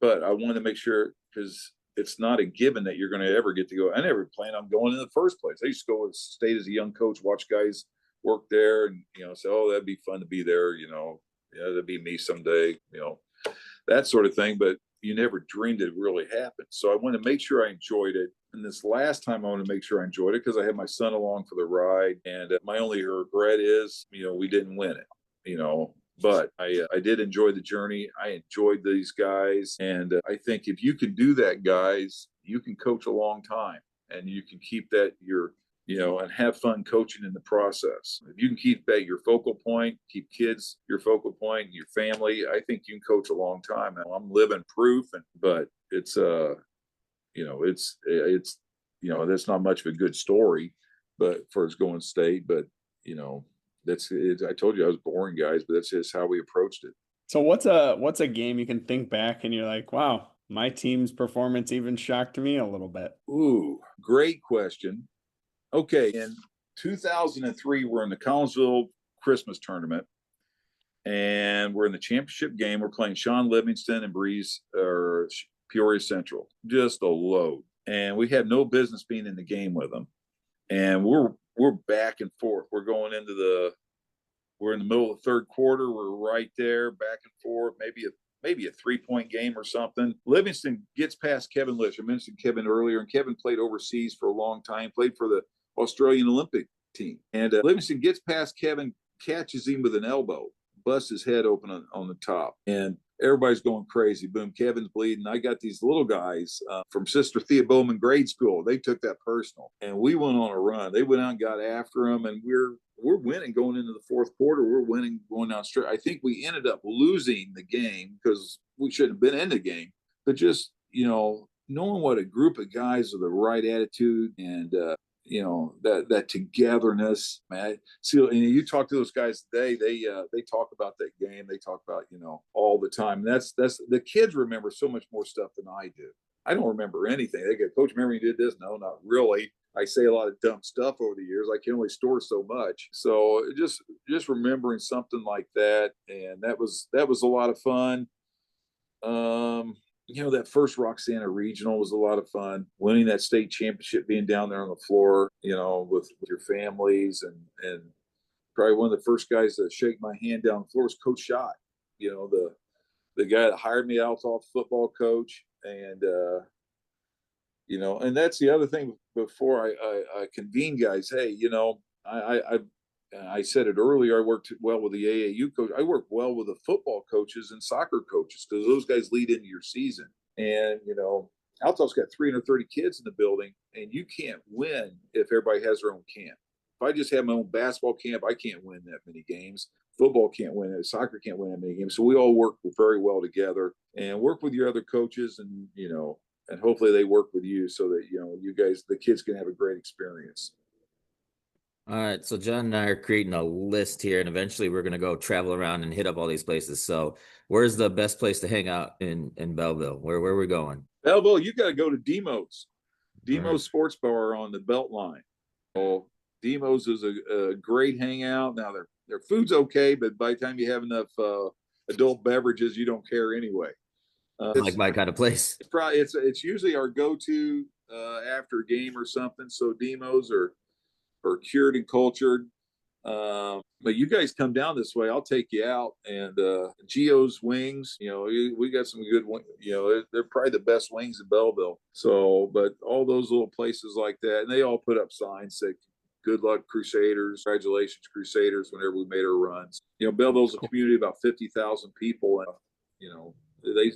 But I wanted to make sure, because it's not a given that you're going to ever get to go. I never planned on going in the first place. I used to go to state as a young coach, watch guys work there, and say, oh, that'd be fun to be there. That'd be me someday. That sort of thing. But you never dreamed it really happened. So I wanted to make sure I enjoyed it. And this last time I want to make sure I enjoyed it because I had my son along for the ride. And my only regret is, we didn't win it, but I did enjoy the journey. I enjoyed these guys. And I think if you can do that, guys, you can coach a long time, and you can keep that and have fun coaching in the process. If you can keep that your focal point, keep kids your focal point, your family, I think you can coach a long time. Now, I'm living proof, but it's that's not much of a good story, but for us going state, but I told you I was boring, guys, but that's just how we approached it. So what's a game you can think back and you're like, wow, my team's performance even shocked me a little bit? Ooh, great question. Okay, in 2003, we're in the Collinsville Christmas tournament, and we're in the championship game. We're playing Sean Livingston and Peoria Central, just a load. And we had no business being in the game with them. And we're back and forth. We're in the middle of the third quarter. We're right there, back and forth, maybe a 3-point game or something. Livingston gets past Kevin Lish. I mentioned Kevin earlier, and Kevin played overseas for a long time, played for the Australian Olympic team. And Livingston gets past Kevin, catches him with an elbow, busts his head open on the top. And everybody's going crazy. Boom, Kevin's bleeding. I got these little guys from Sister Thea Bowman grade school. They took that personal. And we went on a run. They went out and got after him, and we're winning going into the fourth quarter. We're winning going down straight. I think we ended up losing the game because we shouldn't have been in the game. But just, knowing what a group of guys with the right attitude and, that togetherness, man. See, you talk to those guys today, they talk about that game. They talk about, all the time. And that's the kids remember so much more stuff than I do. I don't remember anything. They go, Coach, remember you did this? No, not really. I say a lot of dumb stuff over the years. I can only store so much. So just remembering something like that. And that was a lot of fun. That first Roxana regional was a lot of fun. Winning that state championship, being down there on the floor, with your families, and probably one of the first guys to shake my hand down the floor was Coach Schott, the guy that hired me, Althoff football coach. And, and that's the other thing before I convene guys. Hey, I said it earlier, I worked well with the AAU coach. I work well with the football coaches and soccer coaches because those guys lead into your season. And, Althoff's got 330 kids in the building, and you can't win if everybody has their own camp. If I just have my own basketball camp, I can't win that many games. Football can't win it. Soccer can't win that many games. So we all work very well together and work with your other coaches, and, and hopefully they work with you so that, you guys, the kids can have a great experience. All right, so John and I are creating a list here, and eventually we're going to go travel around and hit up all these places. So where's the best place to hang out in Belleville? Where are we going? Belleville, you got to go to Demo's. Demo's Sports Bar on the Beltline. Oh, Demo's is a great hangout. Now their food's okay, but by the time you have enough adult beverages, you don't care anyway. Like my kind of place. It's usually our go-to after a game or something. So Demo's are cured and cultured. but you guys come down this way, I'll take you out. And Geo's Wings, we got some good, they're probably the best wings in Belleville. So, but all those little places like that, and they all put up signs that good luck Crusaders, congratulations Crusaders, whenever we made our runs. Belleville's a community of about 50,000 people, and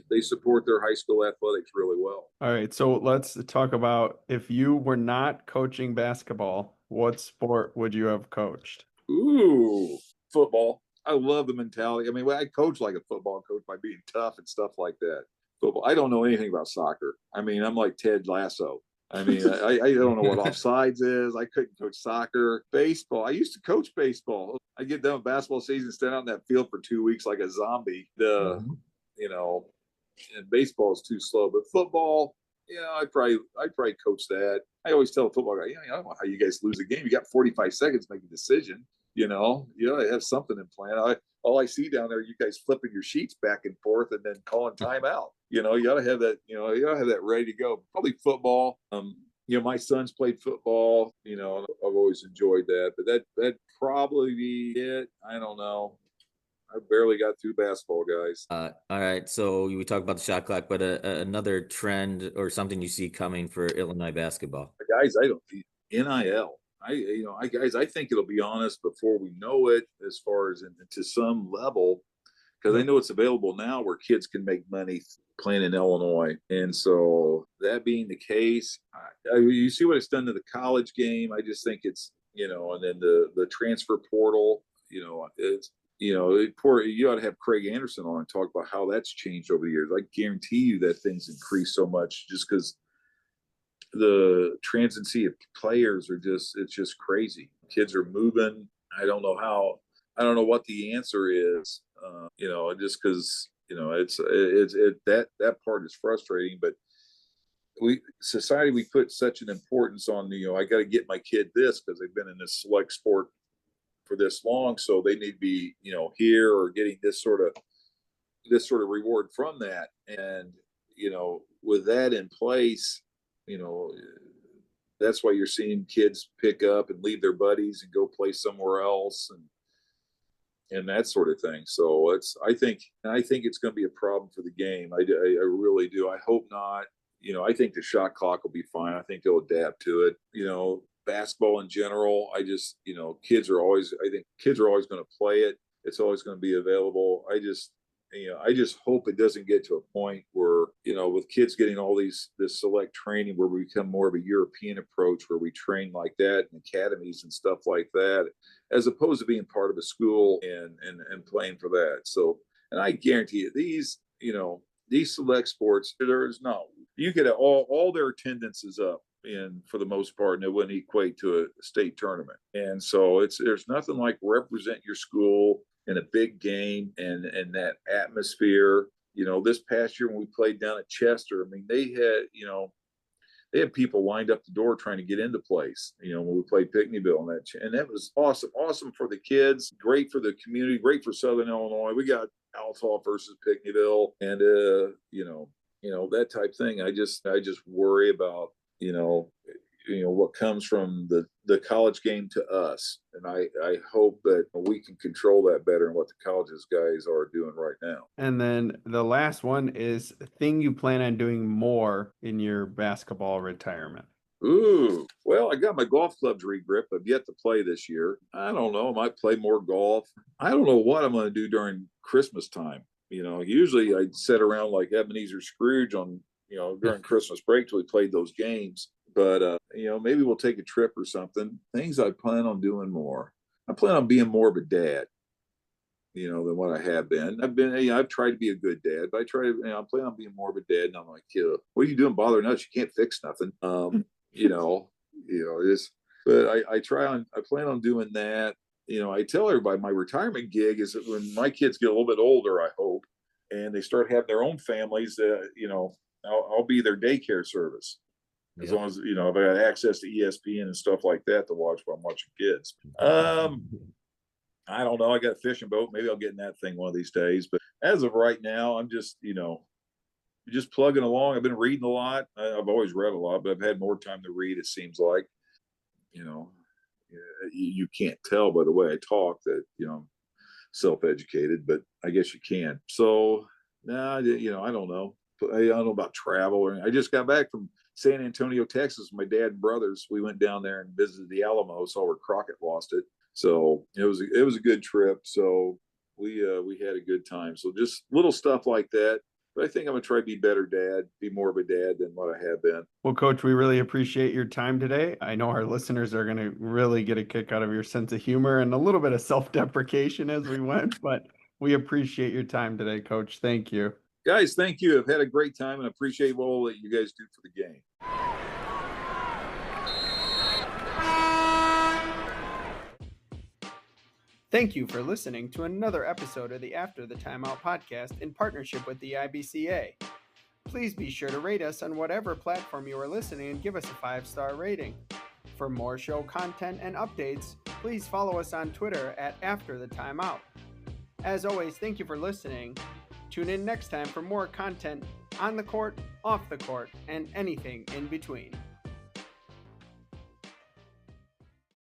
they support their high school athletics really well. All right, so let's talk about, if you were not coaching basketball, what sport would you have coached? Ooh, football. I love the mentality. I mean, I coach like a football coach by being tough and stuff like that. Football. I don't know anything about soccer. I mean, I'm like Ted Lasso. I mean, I don't know what offsides is. I couldn't coach soccer. Baseball. I used to coach baseball. I get done with basketball season, stand out in that field for 2 weeks like a zombie. And baseball is too slow. But football, I'd probably coach that. I always tell a football guy, I don't know how you guys lose a game. You got 45 seconds to make a decision. You have something in plan. All I see down there, you guys flipping your sheets back and forth and then calling timeout. You got to have that. You got to have that ready to go. Probably football. My son's played football. I've always enjoyed that. But that'd probably be it. I don't know. I barely got through basketball, guys. All right. So we talked about the shot clock, but another trend or something you see coming for Illinois basketball. Guys, I don't need NIL. I think it'll be honest before we know it, as far as to some level, because I know it's available now where kids can make money playing in Illinois. And so that being the case, you see what it's done to the college game. I just think it's, and then the transfer portal, it's, you ought to have Craig Anderson on and talk about how that's changed over the years. I guarantee you that things increased so much just because the transiency of players it's just crazy. Kids are moving. I don't know what the answer is, just because, that part is frustrating, but we put such an importance on, I got to get my kid this because they've been in this select sport for this long. So they need to be, here or getting this sort of reward from that. And, with that in place, that's why you're seeing kids pick up and leave their buddies and go play somewhere else and that sort of thing. So I think it's going to be a problem for the game. I really do. I hope not. I think the shot clock will be fine. I think they'll adapt to it. Basketball in general, I just, kids are always going to play it. It's always going to be available. I just hope it doesn't get to a point where, with kids getting all this select training where we become more of a European approach where we train like that in academies and stuff like that, as opposed to being part of a school and playing for that. So, and I guarantee you these select sports, you get all their attendance is up. And for the most part, and it wouldn't equate to a state tournament. And so there's nothing like represent your school in a big game and that atmosphere. This past year when we played down at Chester, I mean, they had people lined up the door trying to get into place, when we played Pinckneyville and that was awesome for the kids, great for the community, great for Southern Illinois. We got Althoff versus Pinckneyville and, that type thing. I just worry about, what comes from the college game to us. And I hope that we can control that better than what the colleges guys are doing right now. And then the last one is a thing you plan on doing more in your basketball retirement. Ooh, well, I got my golf clubs re-gripped. I've yet to play this year. I don't know. I might play more golf. I don't know what I'm going to do during Christmas time. Usually I'd sit around like Ebenezer Scrooge on, during Christmas break till we played those games. But, maybe we'll take a trip or something. Things I plan on doing more. I plan on being more of a dad, than what I have been. I've tried to be a good dad, but I plan on being more of a dad. And I'm like, what are you doing bothering us? You can't fix nothing. But I plan on doing that. I tell everybody my retirement gig is that when my kids get a little bit older, I hope, and they start having their own families, I'll be their daycare service. As long as, if I got access to ESPN and stuff like that to watch while I'm watching kids. I don't know. I got a fishing boat. Maybe I'll get in that thing one of these days. But as of right now, I'm just, just plugging along. I've been reading a lot. I've always read a lot, but I've had more time to read, it seems like. You can't tell by the way I talk that, self-educated, but I guess you can. So, nah, I don't know. I don't know about travel. Or I just got back from San Antonio, Texas. My dad and brothers. We went down there and visited the Alamo, saw where Crockett lost it. So it was a good trip. So we had a good time. So just little stuff like that. But I think I'm gonna try to be better dad, be more of a dad than what I have been. Well, Coach, we really appreciate your time today. I know our listeners are going to really get a kick out of your sense of humor and a little bit of self-deprecation as we went, but we appreciate your time today, Coach. Thank you. Guys, thank you. I've had a great time and appreciate all that you guys do for the game. Thank you for listening to another episode of the After the Timeout podcast in partnership with the IBCA. Please be sure to rate us on whatever platform you are listening and give us a 5-star rating. For more show content and updates, please follow us on Twitter at After the Timeout. As always, thank you for listening. Tune in next time for more content on the court, off the court, and anything in between.